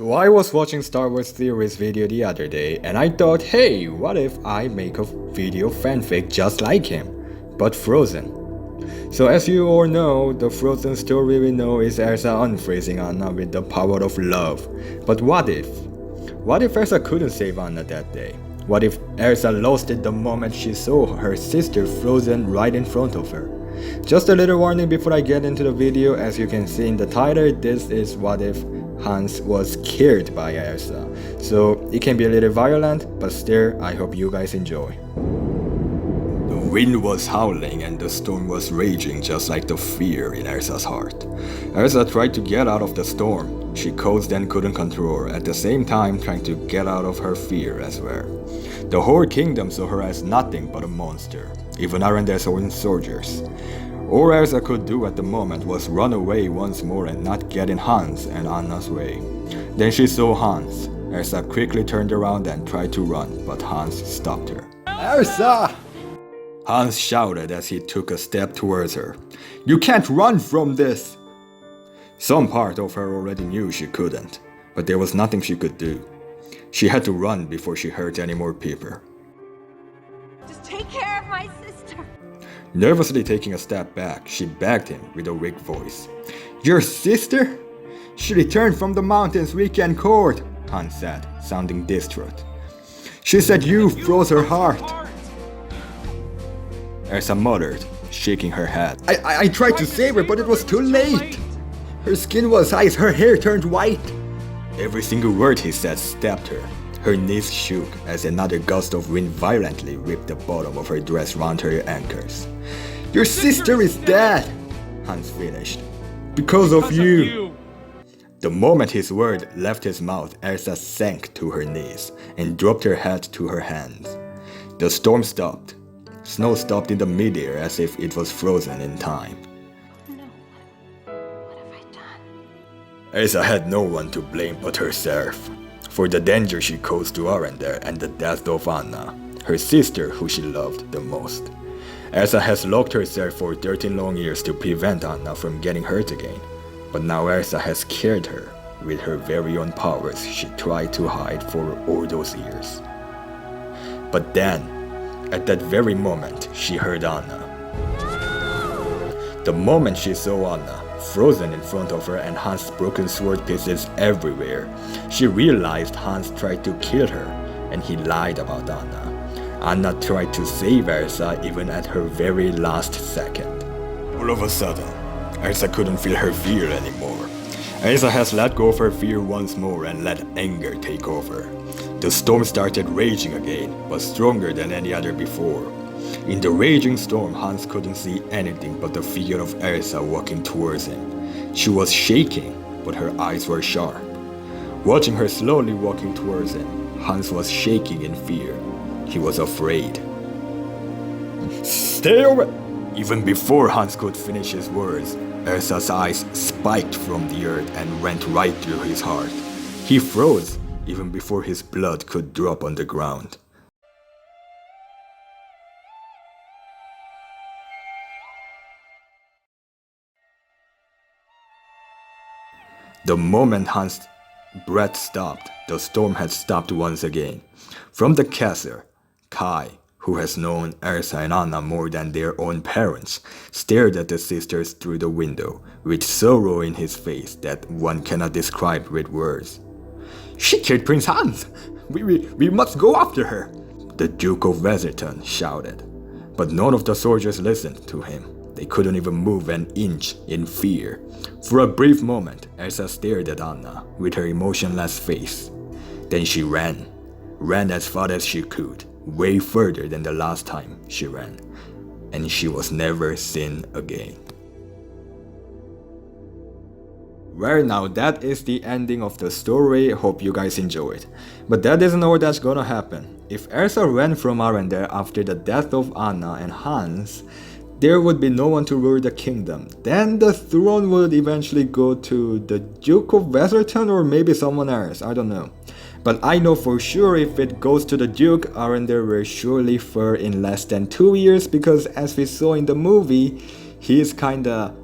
So I was watching Star Wars Theories video the other day and I thought, hey, what if I make a video fanfic just like him, but frozen? So as you all know, the frozen story we know is Elsa unfreezing Anna with the power of love. But what if? What if Elsa couldn't save Anna that day? What if Elsa lost it the moment she saw her sister frozen right in front of her? Just a little warning before I get into the video. As you can see in the title, this is what if Hans was killed by Elsa. So it can be a little violent, but still I hope you guys enjoy. The wind was howling and the storm was raging, just like the fear in Elsa's heart. Elsa tried to get out of the storm. She caused and couldn't control her, at the same time trying to get out of her fear as well. The whole kingdom saw her as nothing but a monster, even Arendel's own soldiers. All Elsa could do at the moment was run away once more and not get in Hans and Anna's way. Then she saw Hans. Elsa quickly turned around and tried to run, but Hans stopped her. Elsa! Hans shouted as he took a step towards her. You can't run from this! Some part of her already knew she couldn't, but there was nothing she could do. She had to run before she hurt any more people. Just take care of my sister. Nervously taking a step back, she begged him with a weak voice. Your sister? She returned from the mountains weekend court, Hans said, sounding distraught. She said you froze her heart. Elsa muttered, shaking her head. I tried to save her, but it was too late. Her skin was ice, her hair turned white. Every single word he said stabbed her. Her knees shook as another gust of wind violently ripped the bottom of her dress round her ankles. Your sister is dead, Hans finished. Because of you. The moment his word left his mouth, Elsa sank to her knees and dropped her head to her hands. The storm stopped. Snow stopped in the midair as if it was frozen in time. No. What have I done? Elsa had no one to blame but herself, for the danger she caused to Arendelle and the death of Anna, her sister who she loved the most. Elsa has locked herself for 13 long years to prevent Anna from getting hurt again, but now Elsa has killed her with her very own powers she tried to hide for all those years. But then, at that very moment, she heard Anna. The moment she saw Anna, frozen in front of her and Hans' broken sword pieces everywhere, she realized Hans tried to kill her, and he lied about Anna. Anna tried to save Elsa even at her very last second. All of a sudden, Elsa couldn't feel her fear anymore. Elsa has let go of her fear once more and let anger take over. The storm started raging again, but stronger than any other before. In the raging storm, Hans couldn't see anything but the figure of Elsa walking towards him. She was shaking, but her eyes were sharp. Watching her slowly walking towards him, Hans was shaking in fear. He was afraid. Stay away! Even before Hans could finish his words, Elsa's eyes spiked from the earth and went right through his heart. He froze even before his blood could drop on the ground. The moment Hans' breath stopped, the storm had stopped once again. From the castle, Kai, who has known Elsa and Anna more than their own parents, stared at the sisters through the window, with sorrow in his face that one cannot describe with words. She killed Prince Hans! We must go after her! The Duke of Weserton shouted. But none of the soldiers listened to him. They couldn't even move an inch in fear. For a brief moment, Elsa stared at Anna with her emotionless face. Then she ran as far as she could, way further than the last time she ran. And she was never seen again. Well, now that is the ending of the story. Hope you guys enjoyed. But that isn't all that's gonna happen. If Elsa ran from Arendelle after the death of Anna and Hans, there would be no one to rule the kingdom. Then the throne would eventually go to the Duke of Weserton or maybe someone else, I don't know. But I know for sure if it goes to the Duke, Arendelle will surely fall in less than 2 years, because as we saw in the movie, he is kinda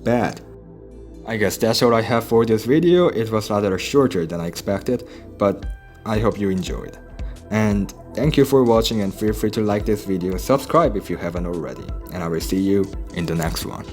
bad. I guess that's all I have for this video. It was rather shorter than I expected, but I hope you enjoyed. And thank you for watching, and feel free to like this video, subscribe if you haven't already, and I will see you in the next one.